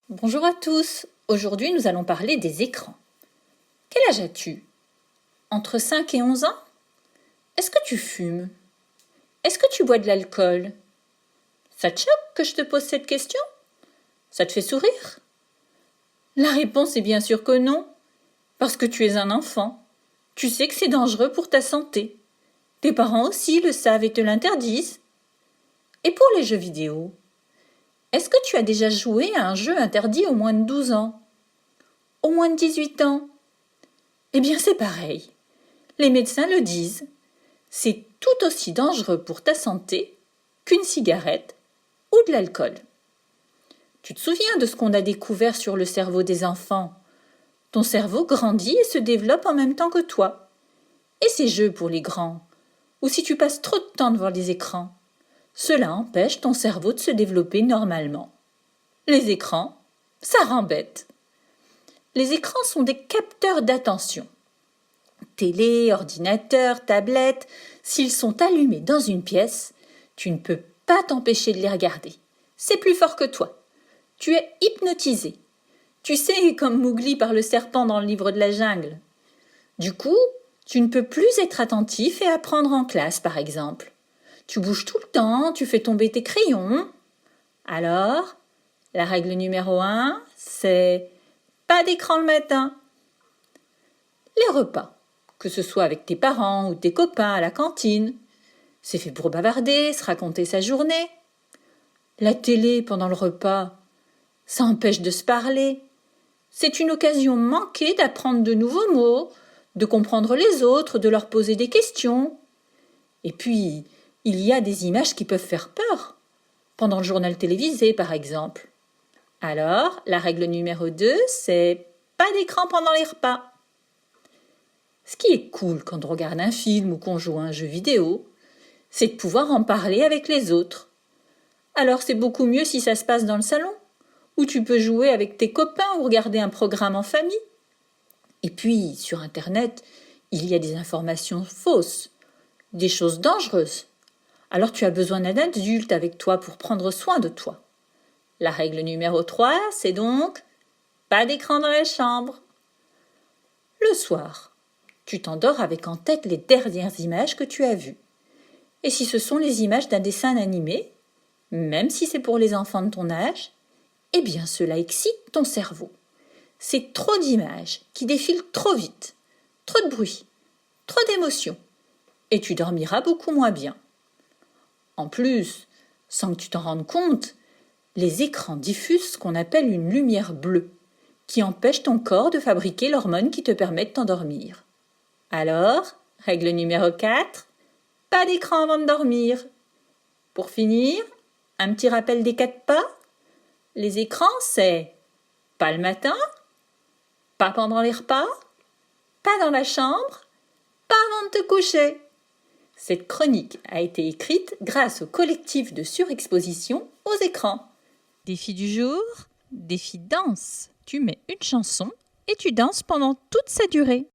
Bonjour à tous, aujourd'hui nous allons parler des écrans. Quel âge as-tu? Entre 5 et 11 ans? Est-ce que tu fumes? Est-ce que tu bois de l'alcool? Ça te choque que je te pose cette question? Ça te fait sourire? La réponse est bien sûr que non, parce que tu es un enfant. Tu sais que c'est dangereux pour ta santé. Tes parents aussi le savent et te l'interdisent. Et pour les jeux vidéo? Est-ce que tu as déjà joué à un jeu interdit aux moins de 12 ans? Aux moins de 18 ans? Eh bien c'est pareil. Les médecins le disent. C'est tout aussi dangereux pour ta santé qu'une cigarette ou de l'alcool. Tu te souviens de ce qu'on a découvert sur le cerveau des enfants? Ton cerveau grandit et se développe en même temps que toi. Et ces jeux pour les grands, ou si tu passes trop de temps devant les écrans, cela empêche ton cerveau de se développer normalement. Les écrans, ça rend bête. Les écrans sont des capteurs d'attention. Télé, ordinateur, tablette, s'ils sont allumés dans une pièce, tu ne peux pas t'empêcher de les regarder. C'est plus fort que toi. Tu es hypnotisé. Tu sais, comme Mowgli par le serpent dans le livre de la jungle. Du coup, tu ne peux plus être attentif et apprendre en classe, par exemple. Tu bouges tout le temps, tu fais tomber tes crayons. Alors, la règle numéro 1, c'est pas d'écran le matin. Les repas, que ce soit avec tes parents ou tes copains à la cantine, c'est fait pour bavarder, se raconter sa journée. La télé pendant le repas, ça empêche de se parler. C'est une occasion manquée d'apprendre de nouveaux mots, de comprendre les autres, de leur poser des questions. Et puis, il y a des images qui peuvent faire peur, pendant le journal télévisé par exemple. Alors, la règle numéro 2, c'est pas d'écran pendant les repas. Ce qui est cool quand on regarde un film ou qu'on joue à un jeu vidéo, c'est de pouvoir en parler avec les autres. Alors c'est beaucoup mieux si ça se passe dans le salon, où tu peux jouer avec tes copains ou regarder un programme en famille. Et puis, sur Internet, il y a des informations fausses, des choses dangereuses. Alors tu as besoin d'un adulte avec toi pour prendre soin de toi. La règle numéro 3, c'est donc pas d'écran dans la chambre. Le soir, tu t'endors avec en tête les dernières images que tu as vues. Et si ce sont les images d'un dessin animé, même si c'est pour les enfants de ton âge, eh bien cela excite ton cerveau. C'est trop d'images qui défilent trop vite, trop de bruit, trop d'émotions, et tu dormiras beaucoup moins bien. En plus, sans que tu t'en rendes compte, les écrans diffusent ce qu'on appelle une lumière bleue, qui empêche ton corps de fabriquer l'hormone qui te permet de t'endormir. Alors, règle numéro 4, pas d'écran avant de dormir. Pour finir, un petit rappel des 4 pas. Les écrans, c'est pas le matin, pas pendant les repas, pas dans la chambre, pas avant de te coucher. Cette chronique a été écrite grâce au collectif de surexposition aux écrans. Défi du jour, défi danse. Tu mets une chanson et tu danses pendant toute sa durée.